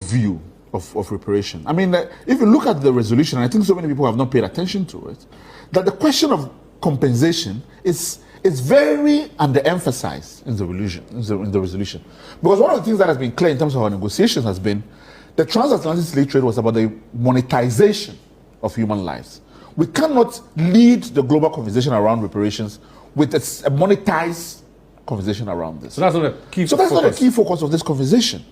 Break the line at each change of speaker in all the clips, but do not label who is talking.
view of reparation. I mean, if you look at the resolution, and I think so many people have not paid attention to it, that the question of compensation is very underemphasized in the resolution. Because one of the things that has been clear in terms of our negotiations has been the transatlantic slave trade was about the monetization of human lives. We cannot lead the global conversation around reparations with a monetized conversation around this.
So that's not a key focus.
So that's not a key focus of this conversation.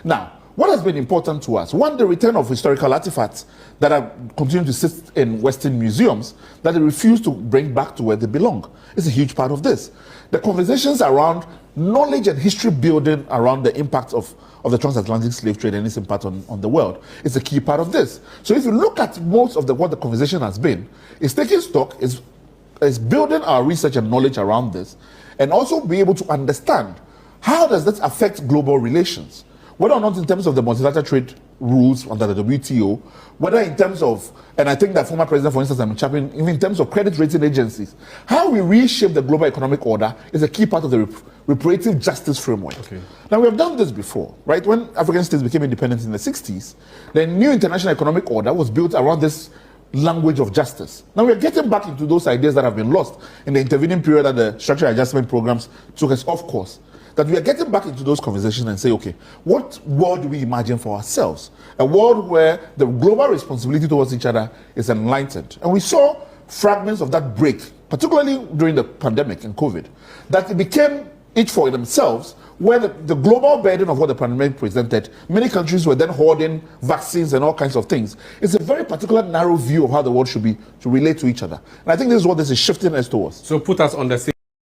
Now, what has been important to us? One, the return of historical artifacts that are continuing to sit in Western museums that they refuse to bring back to where they belong. It's a huge part of this. The conversations around knowledge and history building around the impact of the transatlantic slave trade and its impact on the world is a key part of this. So if you look at most of what the conversation has been, it's taking stock, is building our research and knowledge around this, and also be able to understand how does that affect global relations. Whether or not in terms of the multilateral trade rules under the WTO, whether in terms of, and I think that former president, for instance, I'm championing, even in terms of credit rating agencies, how we reshape the global economic order is a key part of the reparative justice framework. Okay. Now, we have done this before, right? When African states became independent in the 60s, the new international economic order was built around this language of justice. Now, we're getting back into those ideas that have been lost in the intervening period that the structural adjustment programs took us off course. That we are getting back into those conversations and say, okay, what world do we imagine for ourselves? A world where the global responsibility towards each other is enlightened. And we saw fragments of that break, particularly during the pandemic and COVID, that it became each for themselves, where the global burden of what the pandemic presented, many countries were then hoarding vaccines and all kinds of things. It's a very particular narrow view of how the world should relate to each other. And I think this is what this is shifting us towards.
So put us on the same